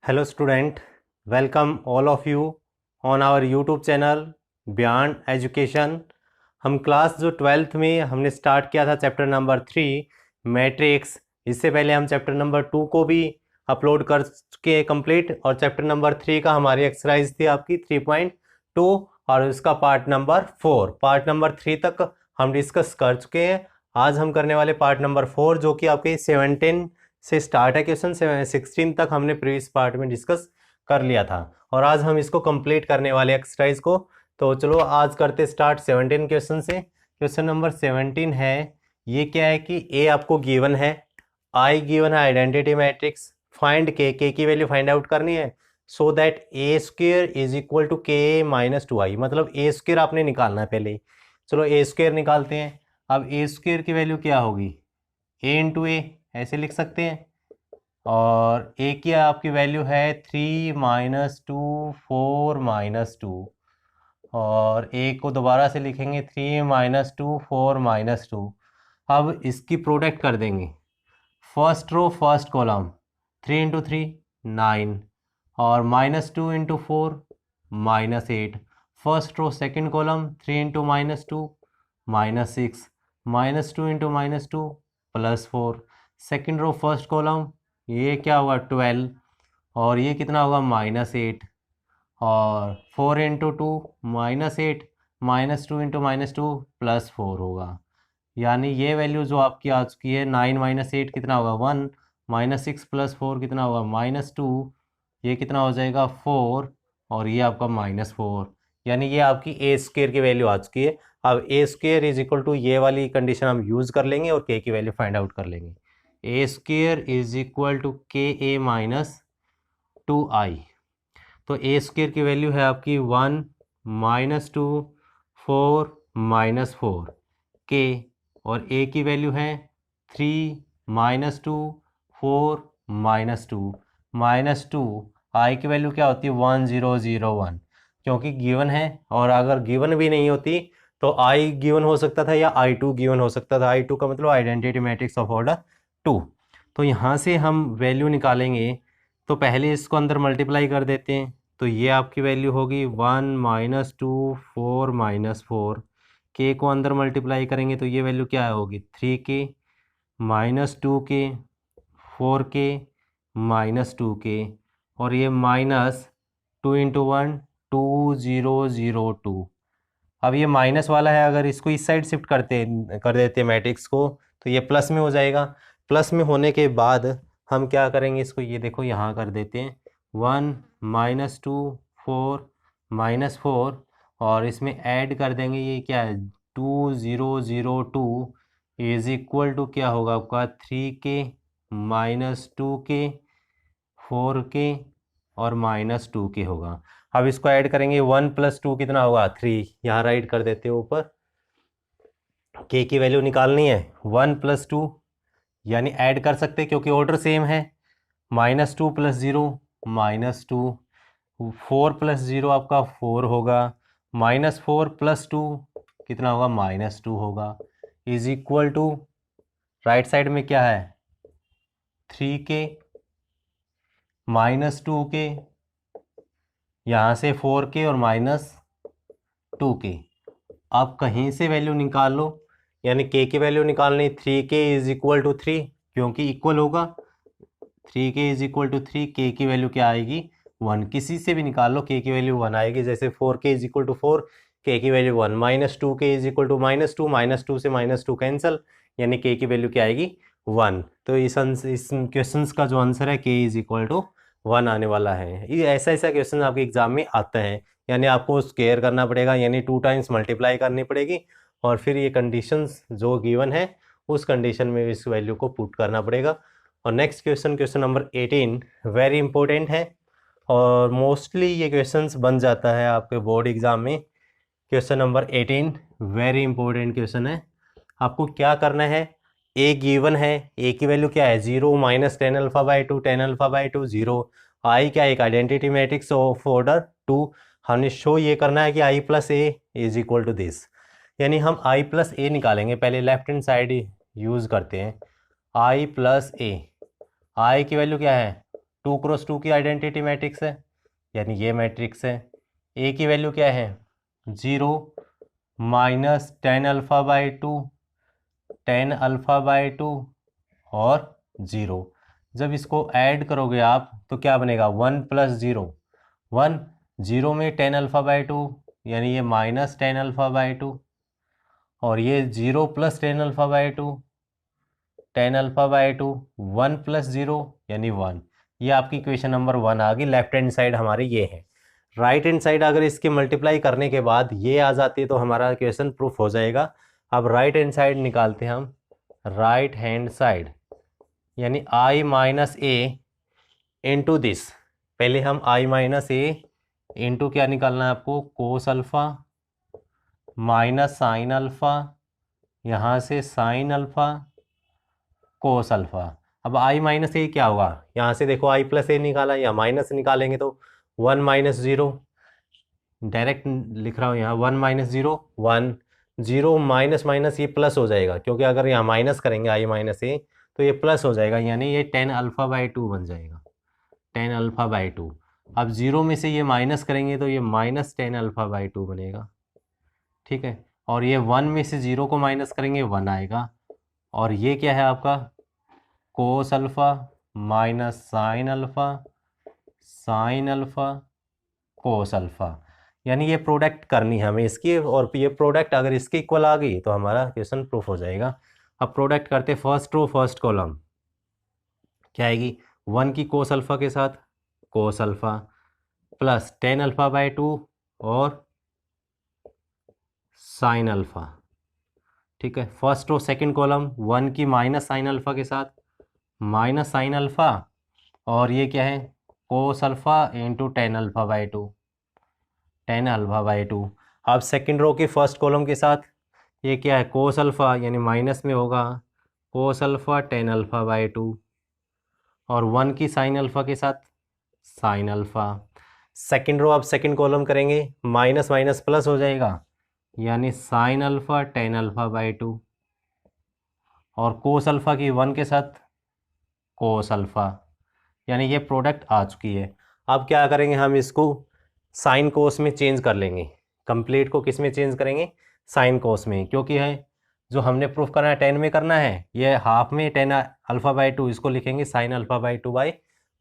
Hello student, welcome all of you on our YouTube channel Beyond Education। हम class जो 12th में हमने start किया था चैप्टर नंबर 3 मैट्रिक्स। इससे पहले हम चैप्टर नंबर 2 को भी अपलोड कर के कंप्लीट, और चैप्टर नंबर 3 का हमारी एक्सरसाइज थी आपकी 3.2 और इसका पार्ट नंबर 4। पार्ट नंबर 3 तक हम डिस्कस कर चुके हैं। आज हम करने वाले पार्ट नंबर 4 जो कि आपके 17 से स्टार्ट है क्वेश्चन। 16 तक हमने प्रीवियस पार्ट में डिस्कस कर लिया था और आज हम इसको कंप्लीट करने वाले एक्सरसाइज को। तो चलो आज करते स्टार्ट 17 क्वेश्चन से। क्वेश्चन नंबर 17 है, ये क्या है कि ए आपको गिवन है, आई गिवन है आइडेंटिटी मैट्रिक्स, फाइंड के की वैल्यू फाइंड आउट करनी है so that A square is equal to k minus two I. मतलब ए स्क्वेयर आपने निकालना है पहले। चलो ए स्क्वेयर निकालते हैं। अब ए स्क्वेयर की वैल्यू क्या होगी, ए इंटू ए ऐसे लिख सकते हैं, और ए की आपकी वैल्यू है 3 माइनस टू 4 माइनस टू, और ए को दोबारा से लिखेंगे 3 माइनस टू 4 माइनस टू। अब इसकी प्रोडक्ट कर देंगे, first row first column 3 into 3 9, और minus two into 4 minus 8। First row second column 3 into minus two minus 6, minus two into minus two plus 4। Second row first column ये क्या होगा 12, और ये कितना होगा माइनस 8, और 4 into two minus 8, minus two into minus two plus 4 होगा। यानी ये वैल्यू जो आपकी आ चुकी है 9 माइनस 8 कितना होगा 1, माइनस 6 प्लस 4 कितना होगा माइनस 2, ये कितना हो जाएगा 4, और ये आपका माइनस 4। यानी ये आपकी ए स्क्वेयर की वैल्यू आ चुकी है। अब ए स्क्वेयर इज इक्वल टू ये वाली कंडीशन हम यूज़ कर लेंगे और के की वैल्यू फाइंड आउट कर लेंगे। ए स्क्वेयर इज इक्वल टू के ए माइनस टू आई। तो ए स्क्वेयर की वैल्यू है आपकी 1 माइनस टू 4 माइनस 4 के, और ए की वैल्यू है 3 माइनस टू 4 माइनस टू। आई की वैल्यू क्या होती है 1 0 0 1, क्योंकि गिवन है। और अगर गिवन भी नहीं होती तो आई गिवन हो सकता था या आई टू गिवन हो सकता था। आई टू का मतलब आइडेंटिटी मैट्रिक्स ऑफ ऑर्डर 2। तो यहाँ से हम वैल्यू निकालेंगे, तो पहले इसको अंदर मल्टीप्लाई कर देते हैं। तो ये आपकी वैल्यू होगी 1 माइनस टू 4 माइनस 4, के को अंदर मल्टीप्लाई करेंगे तो ये वैल्यू क्या होगी 3 के माइनस 2 के 4 के माइनस 2 के, और ये माइनस 2 इंटू 1 2 0 0 2। अब ये माइनस वाला है, अगर इसको इस साइड शिफ्ट कर देते मैट्रिक्स को तो ये प्लस में हो जाएगा। प्लस में होने के बाद हम क्या करेंगे, इसको ये देखो यहाँ कर देते हैं 1 माइनस टू 4 माइनस 4, और इसमें ऐड कर देंगे ये क्या है 2 0 0 2 इज इक्वल टू क्या होगा आपका 3 के माइनस 2 के 4 के और माइनस 2 के होगा। अब इसको ऐड करेंगे 1 प्लस 2 कितना होगा 3, यहाँ राइट कर देते हैं ऊपर। के की वैल्यू निकालनी है 1 प्लस 2, यानी ऐड कर सकते हैं क्योंकि ऑर्डर सेम है। माइनस 2 प्लस 0 माइनस 2, 4 प्लस 0 आपका 4 होगा, माइनस 4 प्लस 2 कितना होगा माइनस 2 होगा, is equal to right side में क्या है 3 के माइनस 2 के, यहाँ से 4 के और माइनस 2 के। आप कहीं से वैल्यू निकाल लो, यानी के की वैल्यू निकालनी 3 के इज इक्वल टू 3, क्योंकि इक्वल होगा 3 के इज इक्वल टू 3। के की वैल्यू क्या आएगी 1, किसी से भी निकाल लो के की वैल्यू 1 आएगी। जैसे 4 के इज इक्वल टू 4, के की value 1, minus 2 k is equal to minus 2, minus 2 से माइनस 2 कैंसिल, यानी के की वैल्यू क्या आएगी 1। तो इस क्वेश्चन का जो आंसर है के इज इक्वल टू 1 आने वाला है। ये ऐसा क्वेश्चन आपके एग्जाम में आता है, यानी आपको स्क्वायर करना पड़ेगा, यानी 2 टाइम्स मल्टीप्लाई करनी पड़ेगी, और फिर ये कंडीशंस जो गिवन है उस कंडीशन में इस वैल्यू को पुट करना पड़ेगा। और next question number 18 very important है, और मोस्टली ये क्वेश्चंस बन जाता है आपके बोर्ड एग्जाम में। Question number 18 very important question है। आपको क्या करना है, ए गिवन है, ए की वैल्यू क्या है 0 minus 10 alpha by 2 10 alpha by 2 0। आई क्या एक आइडेंटिटी मैट्रिक्स ऑफ ऑर्डर 2। हमने शो ये करना है कि I plus A is equal to this, यानी हम आई प्लस ए निकालेंगे। पहले लेफ्ट हैंड साइड यूज़ करते हैं, आई प्लस ए। आई की वैल्यू क्या है 2x2 की आइडेंटिटी मैट्रिक्स है, यानी ये मैट्रिक्स है। ए की वैल्यू क्या है 0 minus tan alpha by two, tan alpha by two और 0। जब इसको ऐड करोगे आप तो क्या बनेगा 1 प्लस 0, 1 0 में टेन अल्फ़ा बाई टू यानी ये minus tan alpha by two, और ये 0 plus tan alpha by two, tan alpha by two, 1 plus 0 यानी 1। ये आपकी इक्वेशन नंबर 1 आ गई। लेफ्ट हैंड साइड हमारी ये है। राइट हैंड साइड अगर इसकी मल्टीप्लाई करने के बाद ये आ जाती है तो हमारा इक्वेशन प्रूफ हो जाएगा। अब राइट हैंड साइड निकालते हैं हम। राइट हैंड साइड यानी आई माइनस ए इंटू दिस। पहले हम आई माइनस ए इंटू क्या निकालना है आपको कोस अल्फ़ा माइनस साइन अल्फ़ा, यहाँ से साइन अल्फ़ा कोस अल्फ़ा। अब आई माइनस ए क्या होगा, यहाँ से देखो आई प्लस ए निकाला या माइनस निकालेंगे तो 1 माइनस 0, डायरेक्ट लिख रहा हूँ यहाँ 1 माइनस 0 1, 0 माइनस माइनस ये प्लस हो जाएगा, क्योंकि अगर यहाँ माइनस करेंगे आई माइनस ए तो ये प्लस हो जाएगा, यानी ये टेन अल्फ़ा बाई टू बन जाएगा, टेन अल्फ़ा बाई टू। अब 0 में से ये माइनस करेंगे तो ये minus tan alpha by two बनेगा, ठीक है। और ये 1 में से 0 को माइनस करेंगे 1 आएगा, और ये क्या है आपका कोस alpha minus sine alpha, sine alpha cos alpha. यानी ये प्रोडक्ट करनी है हमें इसकी, और ये प्रोडक्ट अगर इसके इक्वल आ गई तो हमारा क्वेश्चन प्रूफ हो जाएगा। अब प्रोडक्ट करते फर्स्ट रो फर्स्ट कॉलम, क्या आएगी 1 की कोस अल्फ़ा के साथ cos alpha plus tan alpha by two और साइन अल्फ़ा, ठीक है। फर्स्ट रो सेकंड कॉलम 1 की माइनस साइन अल्फ़ा के साथ माइनस साइन अल्फ़ा, और ये क्या है cos alpha into tan alpha by two, tan alpha by two. अब सेकंड रो के फर्स्ट कॉलम के साथ ये क्या है कोस अल्फ़ा, यानी माइनस में होगा cos alpha tan alpha by two, और 1 की साइन अल्फ़ा के साथ साइन अल्फ़ा। सेकंड रो अब सेकंड कॉलम करेंगे माइनस माइनस प्लस हो जाएगा, यानी sine alpha tan alpha by two, और कोस अल्फ़ा की 1 के साथ कोस अल्फ़ा, यानी ये प्रोडक्ट आ चुकी है। अब क्या करेंगे हम इसको साइन कोस में चेंज कर लेंगे। कंप्लीट को किस में चेंज करेंगे साइन कोस में, क्योंकि है जो हमने प्रूफ करना है 10 में करना है, ये हाफ में टेन अल्फ़ा बाई टू, इसको लिखेंगे sine alpha by two by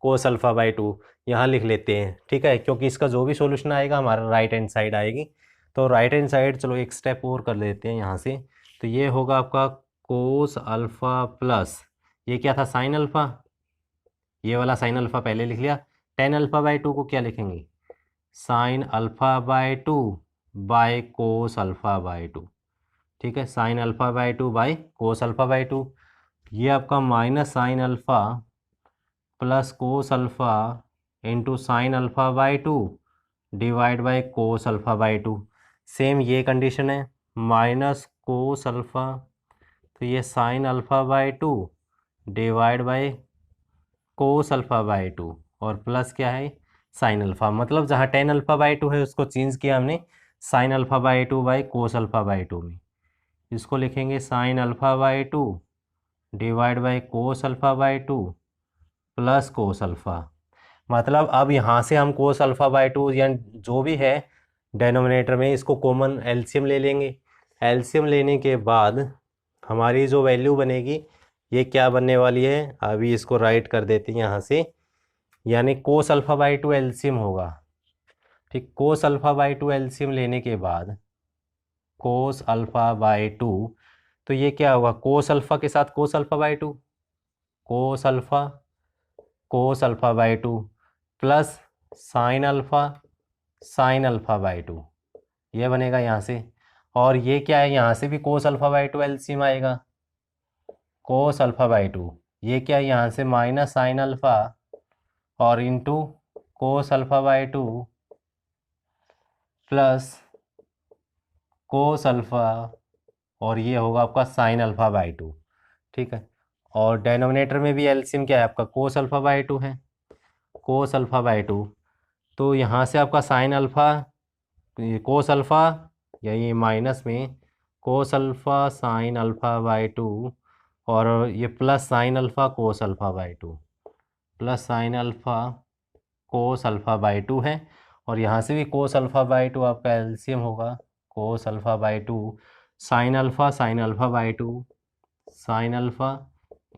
cos alpha by two, यहाँ लिख लेते हैं, ठीक है। क्योंकि इसका जो भी सॉल्यूशन आएगा हमारा राइट हैंड साइड आएगी। तो राइट हैंड साइड चलो एक स्टेप और कर लेते हैं यहाँ से। तो ये होगा आपका कोस अल्फ़ा प्लस ये क्या था साइन अल्फ़ा, ये वाला साइन अल्फ़ा पहले लिख लिया। टेन अल्फ़ा बाई टू को क्या लिखेंगे sine alpha by two bye cos alpha by two, ठीक है। Sine alpha by two bye cos alpha by two, ये आपका minus sine alpha plus cos alpha into sine alpha by two divide by cos alpha by two. Same ये condition है minus cos alpha, तो ये sine alpha by two divide by cos alpha by two, और plus क्या है sine alpha. मतलब जहाँ tan alpha by two है उसको चेंज किया हमने sine alpha by two by cos alpha by two में। इसको लिखेंगे sine alpha by two divide by cos alpha by two plus cos alpha. मतलब अब यहाँ से हम कोस अल्फ़ा बाई टू या जो भी है डेनोमिनेटर में इसको कॉमन एलसीएम ले लेंगे। एलसीएम लेने के बाद हमारी जो वैल्यू बनेगी ये क्या बनने वाली है, अभी इसको राइट कर देते हैं यहाँ से, यानी कोस अल्फ़ा बाई टू एलसीएम होगा, ठीक। कोस अल्फ़ा बाई टू एलसीएम लेने के बाद कोस अल्फ़ा बाई टू, तो ये क्या होगा कोस अल्फ़ा के साथ कोस alpha by two, cos alpha cos alpha by two plus sine alpha by two, ये बनेगा यहाँ से। और ये क्या है यहाँ से भी कोस अल्फ़ा बाई टू एलसीएम आएगा, कोस अल्फ़ा बाई टू, ये क्या है यहाँ से माइनस साइन अल्फ़ा और into cos alpha by two plus cos alpha, और ये होगा आपका साइन अल्फ़ा बाई टू, ठीक है। और डेनोमिनेटर में भी एलसीएम क्या है आपका कोस अल्फ़ा बाई टू है, कोस अल्फ़ा बाई टू, तो यहाँ से आपका साइन अल्फ़ा कोस अल्फ़ा या ये माइनस में cos alpha sine alpha by two, और ये plus sine alpha cos alpha by two, plus sine alpha cos alpha by 2 है, और यहाँ से भी कोस अल्फ़ा बाई 2 आपका एलसीएम होगा, कोस alpha by 2 sine alpha by 2 sine alpha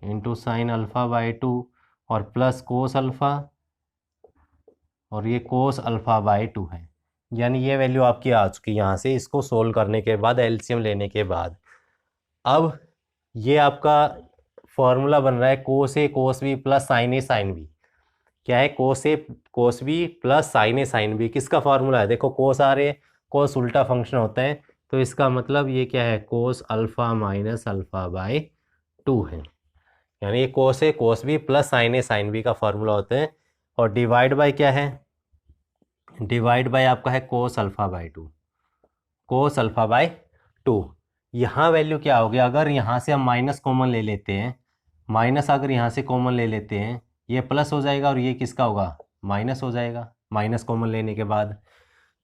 into sine alpha by 2 और प्लस कोस अल्फ़ा, और ये कोस अल्फ़ा बाई 2 है। यानी ये वैल्यू आपकी आ चुकी है यहाँ से, इसको सोल्व करने के बाद, एलसीएम लेने के बाद। अब ये आपका फॉर्मूला बन रहा है कोस ए कोस बी प्लस साइन ए साइन बी। क्या है? कोस ए कोस बी प्लस साइन ए साइन बी। किसका फॉर्मूला है? देखो कोस आ रहे हैं, कोस उल्टा फंक्शन होता है, तो इसका मतलब ये क्या है? कोस अल्फ़ा माइनस अल्फ़ा बाई 2 है। यानी ये कोस ए कोस बी प्लस साइन ए साइन बी का फॉर्मूला होता है। और डिवाइड बाय क्या है? डिवाइड बाय आपका है कोस alpha by 2, cos alpha by 2। यहाँ वैल्यू क्या हो गया? अगर यहाँ से हम माइनस कॉमन ले लेते हैं, माइनस अगर यहाँ से कॉमन ले लेते हैं, ये प्लस हो जाएगा और ये किसका होगा? माइनस हो जाएगा, माइनस कॉमन लेने के बाद।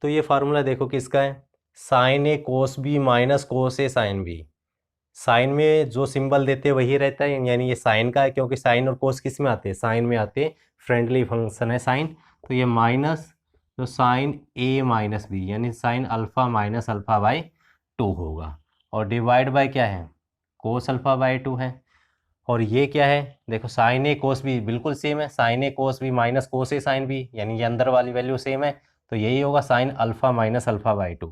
तो ये फार्मूला देखो किसका है? साइन ए कोस बी माइनस कोस ए साइन बी। साइन में जो सिंबल देते हैं वही रहता है, यानी ये साइन का है, क्योंकि साइन और कोस किस में आते हैं? साइन में आते हैं, फ्रेंडली फंक्शन है साइन। तो ये माइनस जो साइन ए माइनस बी, यानी sine alpha minus alpha by 2 होगा। और डिवाइड बाय क्या है? कोस अल्फ़ा बाई 2 है। और ये क्या है? देखो साइन ए कोस बी बिल्कुल सेम है, साइन ए कोस बी माइनस कोस ए साइन बी, यानी ये अंदर वाली वैल्यू सेम है, तो यही होगा sine alpha minus alpha by 2।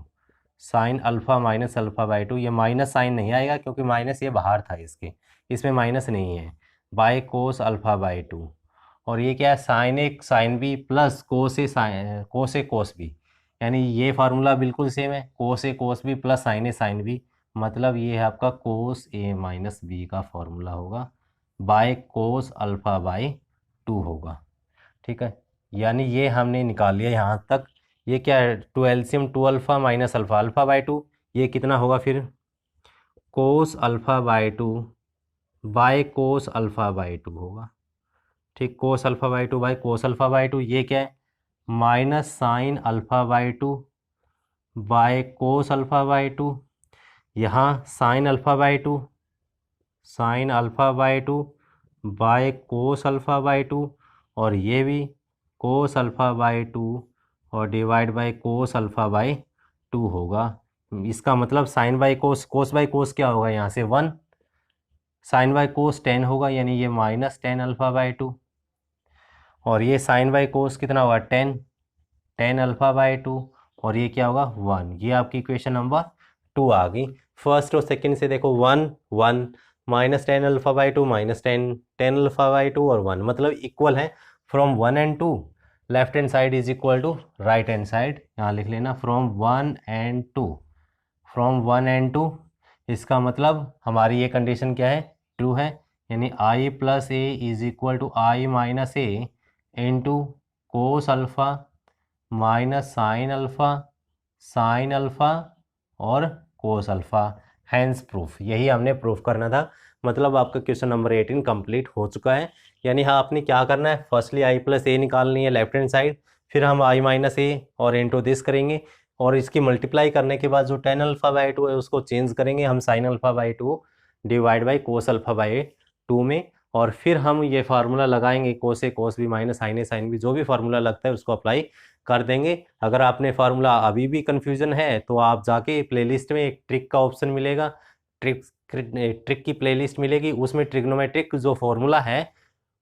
Sine alpha minus alpha by 2, ये माइनस साइन नहीं आएगा क्योंकि माइनस ये बाहर था इसके, इसमें माइनस नहीं है, बाय कोस अल्फ़ा बाई 2। और ये क्या है? साइन ए साइन बी प्लस कोस ए कोस बी, यानी ये फार्मूला बिल्कुल सेम है, कोस ए कोस बी प्लस साइन ए साइन बी, मतलब ये है आपका कोस ए माइनस बी का फॉर्मूला होगा, बाय कोस अल्फ़ा बाई 2 होगा। ठीक है, यानी ये हमने निकाल लिया यहाँ तक। ये क्या है? 2 LCM 2 alpha minus alpha, alpha by 2, ये कितना होगा फिर? कोस alpha by 2 bye cos alpha by 2 होगा। ठीक, कोस alpha by 2 bye cos alpha by 2, ये क्या है? Minus sine alpha by 2 bye cos alpha by 2, यहाँ sine alpha by 2, sine alpha by 2 bye cos alpha by 2, और ये भी कोस अल्फ़ा बाई 2 और divide by cos alpha by 2 होगा। इसका मतलब sine by cos, cos by cos क्या होगा? यहाँ से 1, साइन बाई कोस 10 होगा, यानी ये माइनस 10 अल्फ़ा बाई 2, और ये साइन बाई कोस कितना होगा? 10, 10 अल्फ़ा बाई 2, और ये क्या होगा? 1। ये आपकी इक्वेशन नंबर 2 आ गई। फर्स्ट और सेकंड से देखो 1 1, minus 10 alpha by 2 minus 10 10 alpha by 2 और 1, मतलब इक्वल है। From 1 and 2 left hand side is equal to right hand side, यहाँ लिख लेना फ्रॉम 1 एंड 2, फ्रॉम 1 एंड 2। इसका मतलब हमारी ये कंडीशन क्या है? ट्रू है, यानी I plus A is equal to I minus A into cos alpha minus sine alpha और कोस अल्फ़ा, हैंस प्रूफ। यही हमने प्रूफ करना था, मतलब आपका क्वेश्चन नंबर 18 कंप्लीट हो चुका है। यानी हाँ, आपने क्या करना है? फर्स्टली आई प्लस ए निकालनी है लेफ्ट हैंड साइड, फिर हम आई माइनस ए और इंटू दिस करेंगे, और इसकी मल्टीप्लाई करने के बाद जो 10 अल्फ़ा बाई 2 है उसको चेंज करेंगे हम sine alpha by 2 divide by cos alpha by 2 में, और फिर हम ये फार्मूला लगाएंगे कोस ए कोस बी माइनस साइन ए साइन बी, जो भी फार्मूला लगता है उसको अप्लाई कर देंगे। अगर आपने फार्मूला अभी भी कन्फ्यूजन है तो आप जाके प्लेलिस्ट में एक ट्रिक का ऑप्शन मिलेगा, ट्रिक की प्लेलिस्ट मिलेगी, उसमें ट्रिग्नोमेट्रिक जो फार्मूला है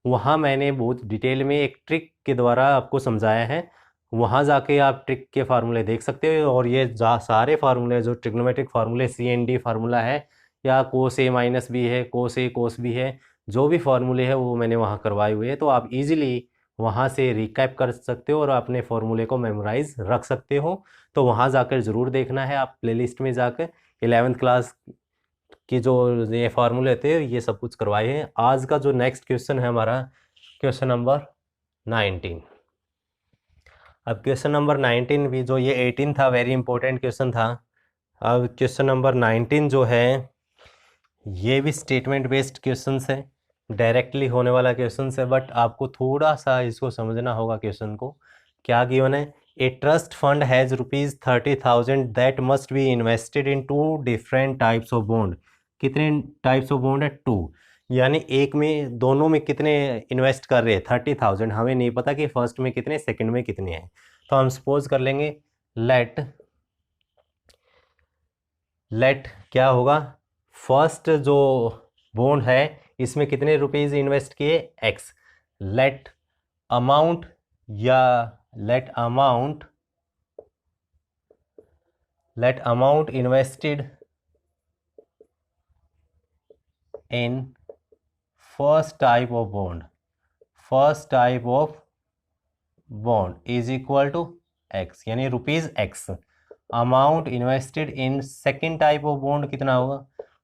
वहाँ मैंने बहुत डिटेल में एक ट्रिक के द्वारा आपको समझाया है, वहाँ जाके आप ट्रिक के फार्मूले देख सकते हो। और ये सारे फार्मूले जो ट्रिग्नोमेट्रिक फार्मूले CND फार्मूला है या कोस ए माइनस बी है, कोस ए कोस बी है, जो भी फार्मूले है वो मैंने वहाँ करवाए हुए हैं, तो आप इजीली वहाँ से रिकैप कर सकते हो और अपने फार्मूले को मेमोराइज रख सकते हो। तो वहाँ जाकर ज़रूर देखना है, आप प्लेलिस्ट में जाकर 11th क्लास की जो ये फार्मूले थे ये सब कुछ करवाए हैं। आज का जो नेक्स्ट क्वेश्चन है हमारा क्वेश्चन नंबर 19। अब क्वेश्चन नंबर 19 भी, जो ये 18 था वेरी इंपॉर्टेंट क्वेश्चन था, अब क्वेश्चन नंबर 19 जो है ये भी स्टेटमेंट बेस्ड क्वेश्चन है, डायरेक्टली होने वाला क्वेश्चन है, बट आपको थोड़ा सा इसको समझना होगा क्वेश्चन को। क्या गिवन है? A trust fund has ₹30,000 that must be invested in 2 different types of bond. कितने टाइप्स ऑफ बॉन्ड है? 2। यानी एक में, दोनों में कितने इन्वेस्ट कर रहे हैं, 30,000। हमें नहीं पता कि फर्स्ट में कितने, सेकंड में कितने हैं। तो हम सपोज कर लेंगे लेट क्या होगा, फर्स्ट जो बॉन्ड है इसमें कितने रुपीज़ इन्वेस्ट किए, एक्स। लेट अमाउंट या let amount invested in first type of bond is equal to X, यानी rupees X. Amount invested in second type of bond कितना होगा,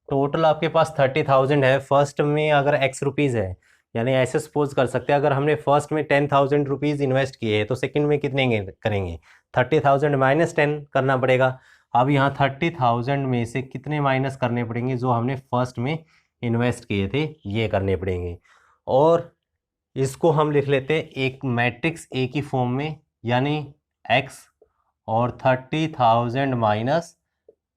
टोटल आपके पास 30,000 है, फर्स्ट में अगर एक्स रुपीज़ है, यानी ऐसे सपोज कर सकते हैं अगर हमने फर्स्ट में 10,000 रुपीज़ इन्वेस्ट किए हैं तो सेकंड में कितने करेंगे, 30,000 माइनस 10 करना पड़ेगा। अब यहाँ 30,000 में से कितने माइनस करने पड़ेंगे, जो हमने फर्स्ट में इन्वेस्ट किए थे ये करने पड़ेंगे। और इसको हम लिख लेते हैं एक मैट्रिक्स ए की फॉर्म में, यानी एक्स और 30,000 माइनस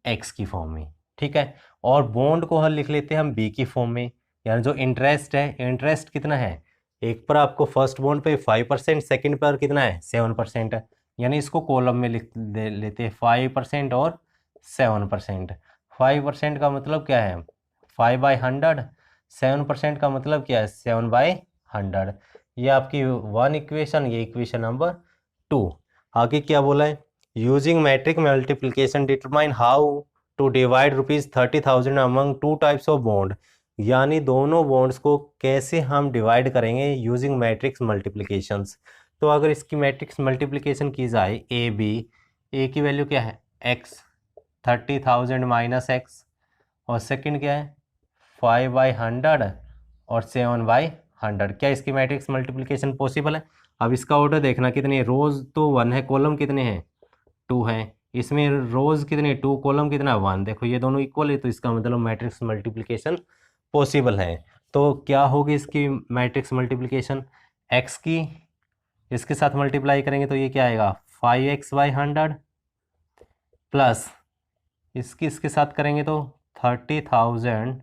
एक्स की फॉर्म में, ठीक है। और बॉन्ड को हम लिख लेते हैं हम बी की फॉर्म में, यानी जो इंटरेस्ट है, इंटरेस्ट कितना है, एक पर आपको फर्स्ट बॉन्ड पे 5%, सेकंड पर कितना है 7% है, यानी इसको कॉलम में लिख लेते हैं 5% और 7%। 5% का मतलब क्या है 5/100, 7% का मतलब क्या है 7/100। ये आपकी वन इक्वेशन, ये इक्वेशन नंबर 2। आगे क्या बोला है, using matrix multiplication determine how to divide ₹30,000 among two types of bond, यानी दोनों बॉन्ड्स को कैसे हम डिवाइड करेंगे यूजिंग मैट्रिक्स मल्टीप्लिकेशंस। तो अगर इसकी मैट्रिक्स मल्टीप्लिकेशन की जाए ए बी, ए की वैल्यू क्या है एक्स, 30,000 माइनस एक्स, और सेकंड क्या है 5/100 और 7/100। क्या इसकी मैट्रिक्स मल्टीप्लिकेशन पॉसिबल है। अब इसका ऑर्डर देखना कितनी है, रोज तो 1 है, कॉलम कितने हैं 2 हैं, इसमें रोज कितने 2, कॉलम कितना 1। देखो ये दोनों इक्वल है तो इसका मतलब मैट्रिक्स मल्टीप्लिकेशन पॉसिबल है। तो क्या होगी इसकी मैट्रिक्स मल्टीप्लिकेशन, एक्स की इसके साथ मल्टीप्लाई करेंगे तो ये क्या आएगा 5x/100 प्लस इसकी इसके साथ करेंगे तो 30,000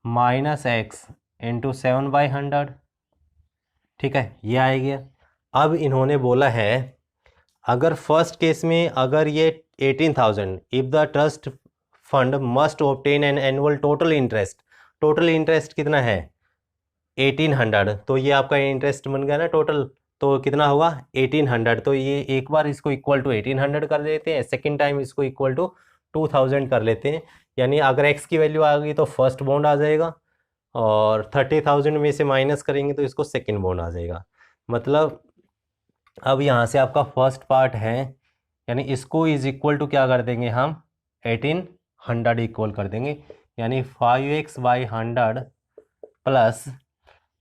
माइनस एक्स इंटू 7/100, ठीक है ये आएगी। अब इन्होंने बोला है अगर फर्स्ट केस में अगर ये 18,000, if the trust fund must obtain an annual total interest कितना है 1800, तो ये आपका इंटरेस्ट बन गया ना टोटल, तो कितना होगा 1800। तो ये एक बार इसको इक्वल टू 1800 कर देते हैं, सेकेंड टाइम इसको इक्वल टू 2000 कर लेते हैं, यानी अगर एक्स की वैल्यू आ गई तो फर्स्ट बॉन्ड आ जाएगा, और 30,000 में से माइनस करेंगे तो इसको सेकेंड बॉन्ड आ जाएगा। मतलब अब यहाँ से आपका फर्स्ट पार्ट है, यानी इसको इज इक्वल टू क्या कर देंगे हम 1800 इक्वल कर देंगे, यानी 5x/100 प्लस,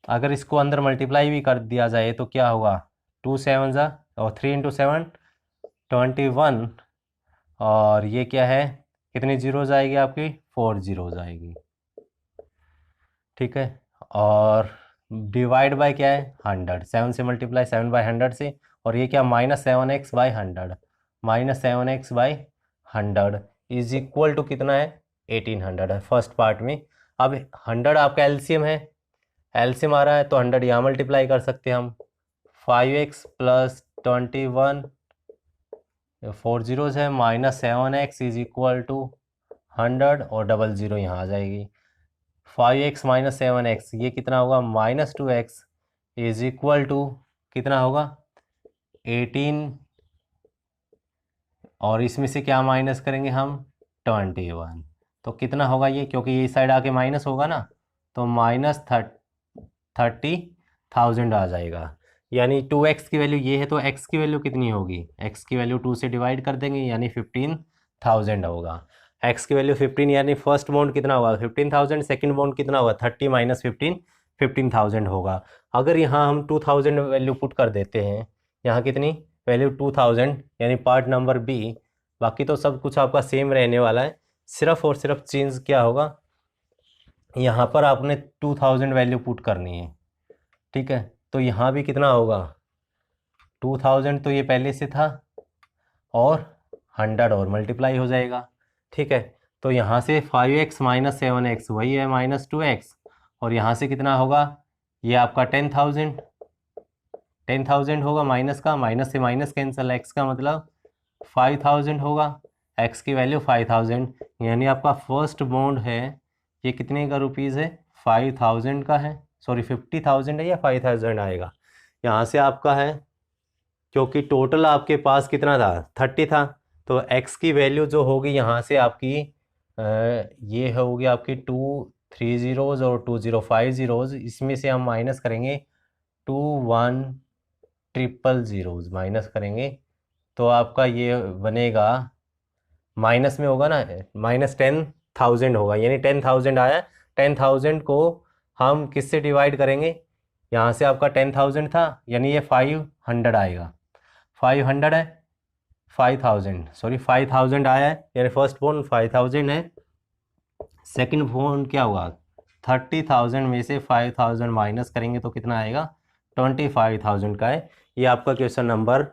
अगर इसको अंदर मल्टीप्लाई भी कर दिया जाए तो क्या होगा 2 7 जा और 3 × 7 21, और ये क्या है कितनी जीरो जाएगी आपकी 4 जीरो जाएगी, ठीक है। और डिवाइड बाय क्या है 100, 7 से मल्टीप्लाई 7/100 से, और ये क्या -7x/100 इज इक्वल टू कितना है 1800 है फर्स्ट पार्ट में। अब 100 आपका एलसीएम है, एलसीएम आ रहा है तो 100 यहाँ मल्टीप्लाई कर सकते हैं हम, 5x + 21 4 जीरोज़ है, -7x इज इक्वल टू 100 और डबल ज़ीरो यहाँ आ जाएगी। 5x - 7x ये कितना होगा -2x इज इक्वल टू कितना होगा 18, और इसमें से क्या माइनस करेंगे हम 21, तो कितना होगा ये, क्योंकि ये साइड आके माइनस होगा ना, तो -30,000 आ जाएगा। यानी 2x की वैल्यू ये है तो x की वैल्यू कितनी होगी, x की वैल्यू 2 से डिवाइड कर देंगे यानी 15,000 होगा। x की वैल्यू 15, यानी फर्स्ट बॉन्ड कितना होगा 15,000, सेकंड बॉन्ड कितना होगा 30 - 15 15,000 होगा। अगर यहाँ हम 2,000 वैल्यू पुट कर देते हैं, यहाँ कितनी वैल्यू 2,000, यानी पार्ट नंबर बी, बाकी तो सब कुछ आपका सेम रहने वाला है, सिर्फ और सिर्फ चेंज क्या होगा यहाँ पर आपने 2,000 वैल्यू पुट करनी है, ठीक है। तो यहाँ भी कितना होगा 2000 तो ये पहले से था, और 100 और मल्टीप्लाई हो जाएगा, ठीक है। तो यहाँ से 5x - 7x वही है -2x, और यहाँ से कितना होगा, ये आपका 10,000 होगा, माइनस का, माइनस से माइनस कैंसिल, एक्स का मतलब 5,000 होगा, एक्स की वैल्यू 5,000, यानी आपका फर्स्ट बॉन्ड है ये कितने का रुपीज़ है, 5,000 का है, सॉरी 50,000 है या 5,000 आएगा यहाँ से आपका है, क्योंकि टोटल आपके पास कितना था, 30 था, तो एक्स की वैल्यू जो होगी यहाँ से आपकी ये होगी आपकी 2 3 ज़ीरोज़ और 2 0 5 ज़ीरोज़, इसमें से हम माइनस करेंगे 2 1 ट्रिपल ज़ीरोज़ माइनस करेंगे, तो आपका ये बनेगा, माइनस में होगा ना, -10,000 होगा, यानी 10,000 आया। 10,000 को हम किससे डिवाइड करेंगे, यहाँ से आपका 10,000 था, यानी ये 500 आएगा, 500 है, 5,000 आया है, यानी फर्स्ट बॉन्ड 5,000 है, सेकंड बॉन्ड क्या होगा, 30,000 में से 5,000 माइनस करेंगे तो कितना आएगा, 25,000 का है। ये आपका क्वेश्चन नंबर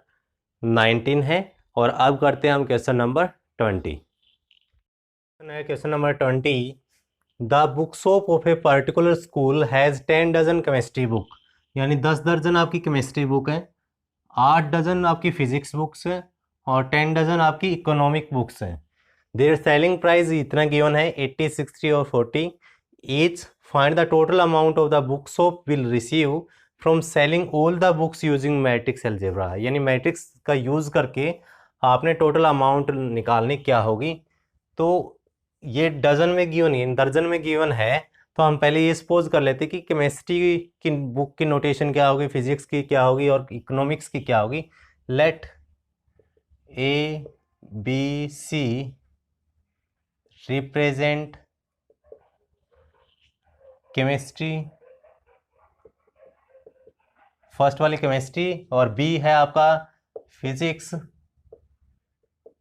19 है। और अब करते हैं हम question number 20। Question number 20, the book shop of a particular school has 10 dozen chemistry book, यानी 10 दर्जन आपकी केमिस्ट्री बुक है, 8 डजन आपकी फिजिक्स बुक्स है और 10 डजन आपकी इकोनॉमिक बुक्स हैं। देयर सेलिंग प्राइस इतना गिवन है 80, 60 और 40 each. Find the total amount of the book shop will receive from selling all the books using matrix algebra, यानी मैट्रिक्स का यूज़ करके आपने टोटल अमाउंट निकालनी क्या होगी। तो ये डजन में गिवन है, दर्जन में गिवन है, तो हम पहले ये सपोज कर लेते कि केमिस्ट्री की बुक की नोटेशन क्या होगी, फिजिक्स की क्या होगी और इकोनॉमिक्स की क्या होगी। Let A B C represent chemistry, first वाली केमिस्ट्री, और बी है आपका physics,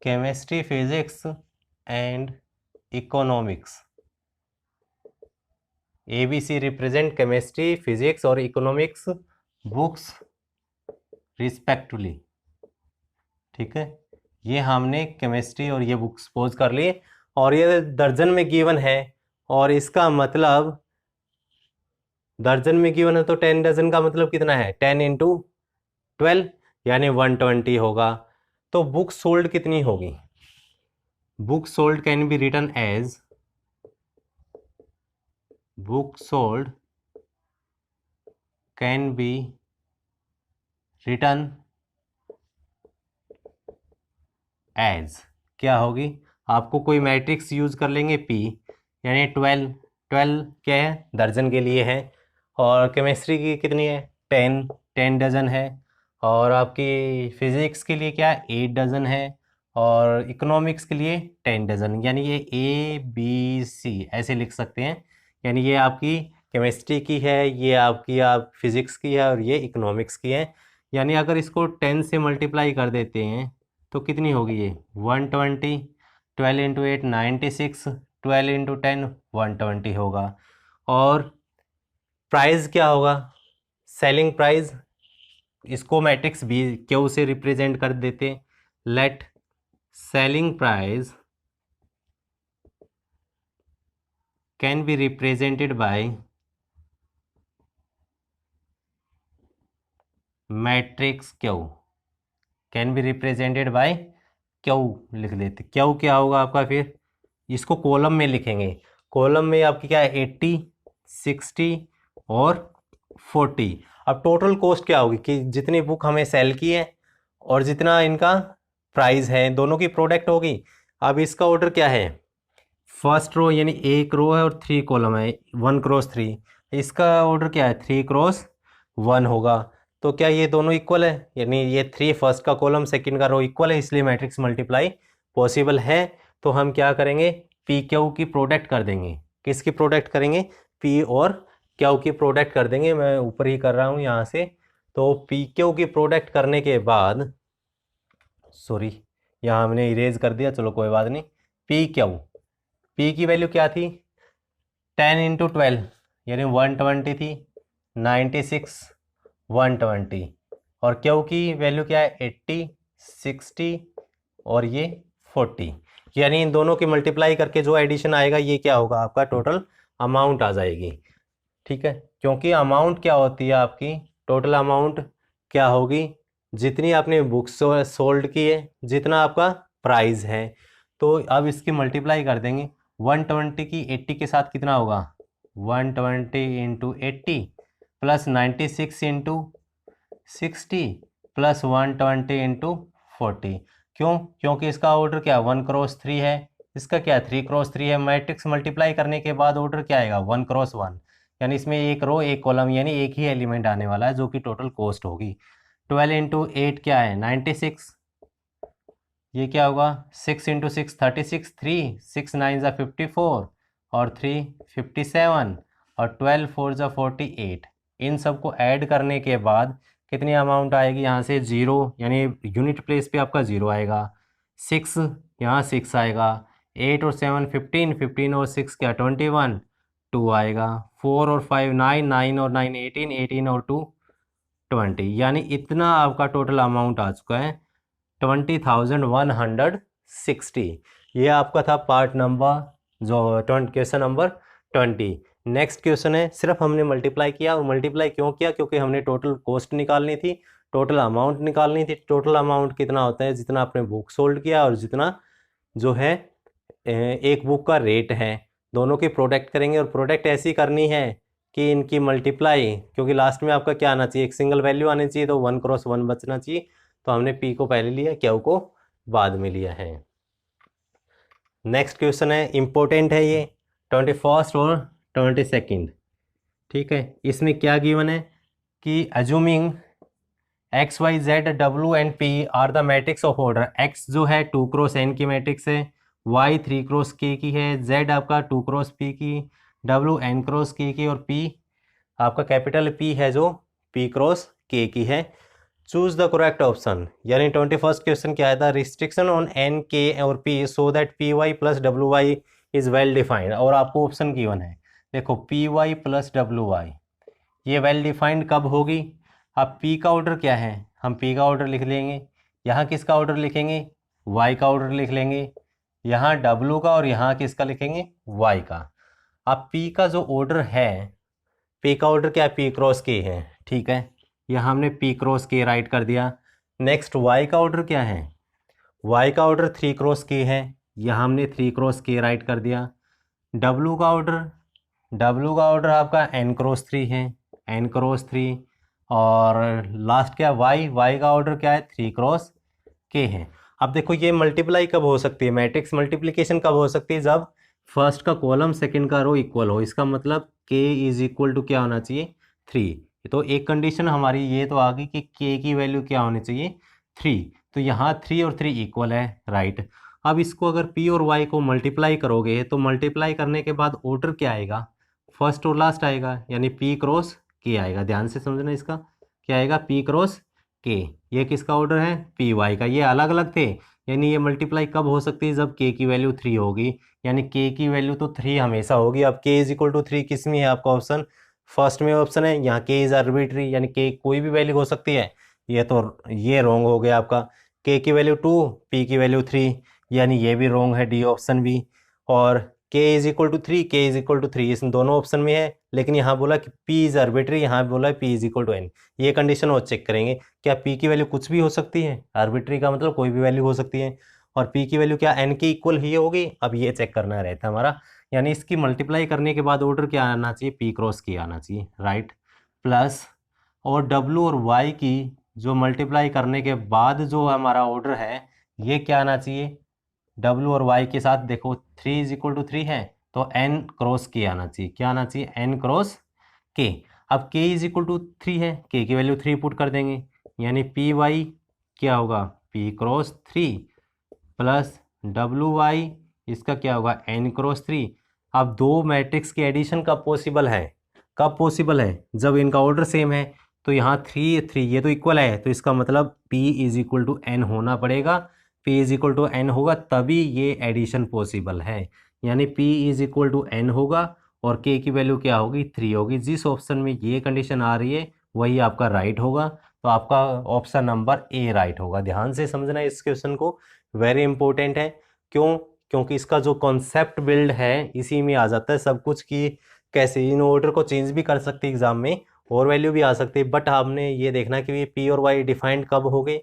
chemistry physics and economics. A B C represent chemistry, physics और इकोनॉमिक्स बुक्स रिस्पेक्टिवली, ठीक है। ये हमने केमिस्ट्री और ये बुक सपोज कर लिए, और ये दर्जन में गिवन है, और इसका मतलब दर्जन में गिवन है तो 10 डजन का मतलब कितना है, 10 × 12 यानी 120 होगा। तो बुक सोल्ड कितनी होगी, book sold can be written as, book sold can be written as, क्या होगी, आपको कोई मैट्रिक्स यूज कर लेंगे P, यानी 12 क्या है, दर्जन के लिए है, और केमिस्ट्री की कितनी है, 10 डजन है, और आपकी फिजिक्स के लिए क्या है, 8 डजन है, और इकोनॉमिक्स के लिए 10 डजन, यानी ये ABC ऐसे लिख सकते हैं, यानी ये आपकी केमिस्ट्री की है, ये आपकी फिजिक्स की है, और ये इकोनॉमिक्स की है। यानी अगर इसको 10 से मल्टीप्लाई कर देते हैं तो कितनी होगी ये 120, 12 × 8 96, 12 × 10 120 होगा। और प्राइस क्या होगा, सेलिंग प्राइस, इसको मैट्रिक्स बी क्यू से रिप्रेजेंट कर देते, let selling price can be represented by matrix Q, can be represented by Q लिख देते। क्यू क्या होगा आपका, फिर इसको कॉलम में लिखेंगे, कॉलम में आपकी क्या है 80, 60 और 40। अब टोटल कॉस्ट क्या होगी कि जितनी बुक हमें सेल की है और जितना इनका प्राइस है, दोनों की प्रोडक्ट होगी। अब इसका ऑर्डर क्या है, फर्स्ट रो यानी एक रो है और 3 कॉलम है, 1 × 3, इसका ऑर्डर क्या है 3 × 1 होगा। तो क्या ये दोनों इक्वल है, यानी ये 3 फर्स्ट का कॉलम सेकंड का रो इक्वल है, इसलिए मैट्रिक्स मल्टीप्लाई पॉसिबल है। तो हम क्या करेंगे, पी क्यू की प्रोडक्ट कर देंगे, किसकी प्रोडक्ट करेंगे, पी और क्यू की प्रोडक्ट कर देंगे, मैं ऊपर ही कर रहा हूँ यहाँ से। तो पी क्यू की प्रोडक्ट करने के बाद, सॉरी यहाँ हमने इरेज कर दिया, चलो कोई बात नहीं, पी क्यू, पी की वैल्यू क्या थी 10 × 12 यानी 120 थी, 96 120, और क्यू की वैल्यू क्या है 80, 60 और ये 40, यानी इन दोनों की मल्टीप्लाई करके जो एडिशन आएगा ये क्या होगा आपका टोटल अमाउंट आ जाएगी। ठीक है, क्योंकि अमाउंट क्या होती है आपकी, टोटल अमाउंट क्या होगी, जितनी आपने बुक्स सोल्ड की है, जितना आपका प्राइस है। तो अब इसकी मल्टीप्लाई कर देंगे। 120 की 80 के साथ कितना होगा, 120 into 80 plus 96 into 60 plus 120 into 40। क्यों, क्योंकि इसका ऑर्डर क्या 1x3 है, इसका क्या 3x3 है। मैट्रिक्स मल्टीप्लाई करने के बाद ऑर्डर क्या आएगा 1x1, यानी इसमें एक रो एक कॉलम यानी एक ही एलिमेंट आने वाला है, जो कि टोटल कॉस्ट होगी। 12 इंटू 8 क्या है 96, ये क्या होगा 6 इंटू 6 36, 3 6 9 ज़ा 54 और 3 57 और 12 4 ज़ा 48। इन सबको ऐड करने के बाद कितनी अमाउंट आएगी, यहाँ से जीरो, यानी यूनिट प्लेस पे आपका जीरो आएगा। 6 यहाँ 6 आएगा, 8 और 7 15, 15 और 6 क्या 21, 2 आएगा। 4 और 5 9, 9 और 9 18, 18 और 2 20, यानी इतना आपका टोटल अमाउंट आ चुका है 20,160। ये आपका था पार्ट नंबर जो क्वेश्चन नंबर 20। नेक्स्ट क्वेश्चन है, सिर्फ हमने मल्टीप्लाई किया, और मल्टीप्लाई क्यों किया, क्योंकि हमने टोटल कॉस्ट निकालनी थी, टोटल अमाउंट निकालनी थी। टोटल अमाउंट कितना होता है, जितना आपने बुक सोल्ड किया और जितना जो है एक बुक का रेट है, दोनों की प्रोडक्ट करेंगे। और प्रोडक्ट ऐसी करनी है कि इनकी मल्टीप्लाई, क्योंकि लास्ट में आपका क्या आना चाहिए, एक सिंगल वैल्यू आनी चाहिए, तो 1x1 बचना चाहिए। तो हमने पी को पहले लिया, क्यू को बाद में लिया है। नेक्स्ट क्वेश्चन है, इम्पोर्टेंट है ये, 21 और 22। ठीक है, इसमें क्या गिवन है कि assuming X Y Z W and P are the matrix of order. X जो है 2x n की मैट्रिक्स है, वाई 3x k की है, जेड आपका 2x p की, डब्ल्यू n×k की, और पी आपका कैपिटल पी है जो p×k की है। चूज द करेक्ट ऑप्शन, यानी 21st क्वेश्चन क्या आया था, रिस्ट्रिक्शन ऑन एन के और P so that P Y plus W Y is well defined. और आपको ऑप्शन गिवन है, देखो P Y plus W Y ये वेल डिफाइंड कब होगी। अब पी का ऑर्डर क्या है, हम पी का ऑर्डर लिख लेंगे, यहाँ किसका ऑर्डर लिखेंगे, वाई का ऑर्डर लिख लेंगे, यहाँ डब्ल्यू का, और यहाँ किसका लिखेंगे, वाई का। अब पी का जो ऑर्डर है, पी का ऑर्डर क्या है, p×k है। ठीक है, यहाँ हमने p×k राइट कर दिया। नेक्स्ट वाई का ऑर्डर क्या है, वाई का ऑर्डर 3×k है, यहाँ हमने 3×k राइट कर दिया। डब्ल्यू का ऑर्डर आपका n×3 है, n×3। और लास्ट क्या वाई का ऑर्डर क्या है 3×k है। अब देखो ये मल्टीप्लाई कब हो सकती है, मैट्रिक्स मल्टीप्लिकेशन कब हो सकती है, जब फर्स्ट का कॉलम सेकंड का रो इक्वल हो। इसका मतलब k इज इक्वल टू क्या होना चाहिए 3। तो एक कंडीशन हमारी ये तो आ गई कि k की वैल्यू क्या होनी चाहिए 3। तो यहाँ 3 और 3 इक्वल है, राइट। अब इसको अगर p और y को मल्टीप्लाई करोगे तो मल्टीप्लाई करने के बाद ऑर्डर क्या आएगा, फर्स्ट और लास्ट आएगा, यानी p×k आएगा। ध्यान से समझना, इसका क्या आएगा p×k। ये किसका ऑर्डर है, py का। ये अलग अलग थे, यानी ये मल्टीप्लाई कब हो सकती है, जब k की वैल्यू 3 होगी, यानी k की वैल्यू तो 3 हमेशा होगी। अब k इज इक्वल टू 3 किस में है आपका ऑप्शन, फर्स्ट में ऑप्शन है। यहाँ k इज आर्बिट्री, यानी k कोई भी वैल्यू हो सकती है, ये रॉन्ग हो गया आपका। k की वैल्यू 2, p की वैल्यू 3, यानी ये भी रॉन्ग है, डी ऑप्शन भी। और k is equal to 3, k is equal to 3 इस दोनों ऑप्शन में है, लेकिन यहाँ बोला कि p इज आर्बिट्री, यहाँ बोला p is equal to n। ये कंडीशन और चेक करेंगे, क्या p की वैल्यू कुछ भी हो सकती है, आर्बिट्री का मतलब कोई भी वैल्यू हो सकती है, और p की वैल्यू क्या n के इक्वल ही होगी। अब ये चेक करना रहता है हमारा, यानी इसकी मल्टीप्लाई करने के बाद ऑर्डर क्या आना चाहिए, p×k आना चाहिए, राइट। प्लस और w और y की जो मल्टीप्लाई करने के बाद जो हमारा ऑर्डर है, ये क्या आना चाहिए, w और y के साथ देखो 3 इज इक्वल टू 3 है, तो n×k आना चाहिए। क्या आना चाहिए, n×k। अब k इज इक्वल टू 3 है, k की वैल्यू 3 पुट कर देंगे, यानी py क्या होगा p×3 प्लस WY इसका क्या होगा n×3। अब दो मैट्रिक्स के एडिशन कब पॉसिबल है, कब पॉसिबल है, जब इनका ऑर्डर सेम है। तो यहाँ 3 3 ये तो इक्वल है, तो इसका मतलब p is equal to n होना पड़ेगा। p is equal to n होगा तभी ये एडिशन पॉसिबल है, यानी p is equal to n होगा और k की वैल्यू क्या होगी 3 होगी। जिस ऑप्शन में ये कंडीशन आ रही है वही आपका राइट होगा, तो आपका ऑप्शन नंबर ए राइट होगा। ध्यान से समझना इस क्वेश्चन को, वेरी इंपॉर्टेंट है। क्यों, क्योंकि इसका जो कॉन्सेप्ट बिल्ड है इसी में आ जाता है सब कुछ, कि कैसे इन ऑर्डर को चेंज भी कर सकते एग्जाम में और वैल्यू भी आ सकती है, बट हमने ये देखना कि ये पी और वाई डिफाइंड कब हो गए।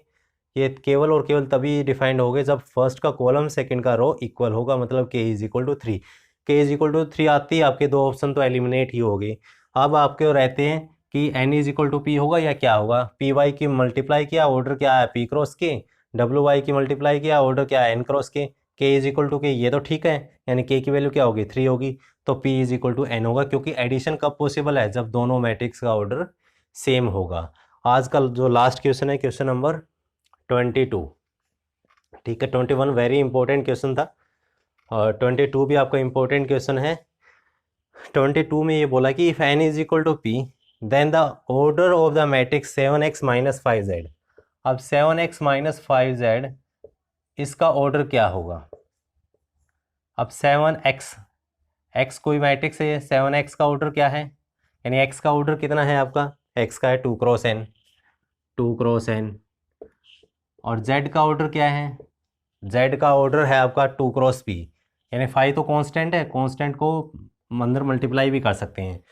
ये केवल और केवल तभी डिफाइंड हो गए जब फर्स्ट का कॉलम सेकंड का रो इक्वल होगा, मतलब के इज इक्वल टू 3। के इज इक्वल टू 3 आती है, आपके दो ऑप्शन तो एलिमिनेट ही हो गए। अब आपके रहते हैं कि N is equal to P होगा या क्या होगा। पी वाई की मल्टीप्लाई किया, ऑर्डर क्या है P cross k, W Y की मल्टीप्लाई किया, ऑर्डर क्या है N cross k is equal to k, ये तो ठीक है, यानी के की वैल्यू क्या होगी 3 होगी, तो P is equal to N होगा, क्योंकि एडिशन कब पॉसिबल है जब दोनों मैट्रिक्स का ऑर्डर सेम होगा। आज का जो लास्ट क्वेश्चन है क्वेश्चन नंबर 22, ठीक है। 21 वेरी इंपॉर्टेंट क्वेश्चन था और 22 भी आपका इंपॉर्टेंट क्वेश्चन है। 22 में ये बोला कि if n is equal to P then the order of the matrix 7x minus 5z। अब 7x माइनस 5z इसका ऑर्डर क्या होगा। अब 7x कोई मैट्रिक्स है, 7x का ऑर्डर क्या है, यानी x का ऑर्डर कितना है आपका, x का है 2 क्रॉस n, 2 क्रॉस n। और z का ऑर्डर क्या है, z का ऑर्डर है आपका 2 क्रॉस p, यानी 5 तो कांस्टेंट है, कांस्टेंट को अंदर मल्टीप्लाई भी कर सकते हैं।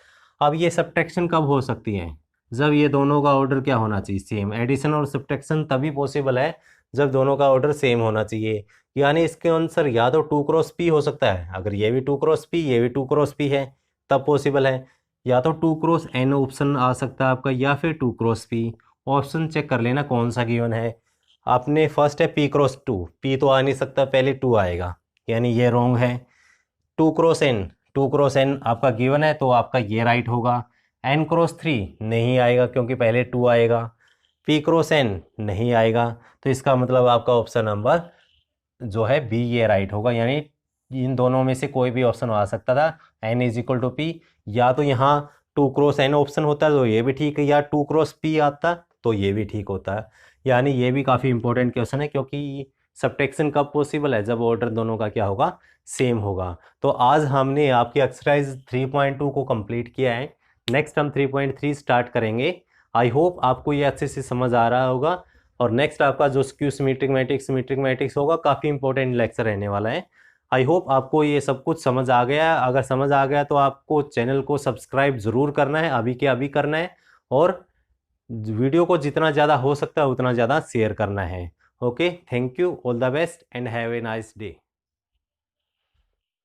अब ये सब्ट्रैक्शन कब हो सकती है, जब ये दोनों का ऑर्डर क्या होना चाहिए सेम। एडिशन और सब्ट्रैक्शन तभी पॉसिबल है जब दोनों का ऑर्डर सेम होना चाहिए, यानी इसके आंसर या तो 2 क्रॉस p हो सकता है, अगर ये भी 2 क्रॉस p ये भी 2 क्रॉस p है तब पॉसिबल है, या तो 2 क्रॉस n ऑप्शन आ सकता है आपका, या फिर 2 क्रॉस p। ऑप्शन चेक कर लेना कौन सा गिवन है। आपने फर्स्ट है p क्रॉस 2, p तो आ नहीं सकता, पहले 2 आएगा, यानी ये रॉन्ग है। 2 क्रॉस n, 2 क्रॉस n आपका गिवन है तो आपका ये राइट होगा। n क्रॉस 3 नहीं आएगा क्योंकि पहले 2 आएगा। p क्रॉस n नहीं आएगा, तो इसका मतलब आपका ऑप्शन नंबर जो है बी ये राइट होगा, यानी इन दोनों में से कोई भी ऑप्शन आ सकता था। n is equal to P, या तो यहाँ 2 क्रॉस n ऑप्शन होता तो ये भी ठीक है, या 2 क्रॉस p आता तो ये भी ठीक होता है। यानी ये भी काफ़ी इंपॉर्टेंट क्वेश्चन है, क्योंकि सब्ट्रैक्शन कब पॉसिबल है जब ऑर्डर दोनों का क्या होगा सेम होगा। तो आज हमने आपकी एक्सरसाइज 3.2 को कंप्लीट किया है, नेक्स्ट हम 3.3 स्टार्ट करेंगे। आई होप आपको ये अच्छे से समझ आ रहा होगा, और नेक्स्ट आपका जो स्क्यू सिमेट्रिक मैट्रिक्स होगा, काफ़ी इंपॉर्टेंट लेक्चर रहने वाला है। आई होप आपको ये सब कुछ समझ आ गया है। अगर समझ आ गया तो आपको चैनल को सब्सक्राइब ज़रूर करना है, अभी के अभी करना है, और वीडियो को जितना ज़्यादा हो सकता है उतना ज़्यादा शेयर करना है। Okay, thank you, all the best and have a nice day.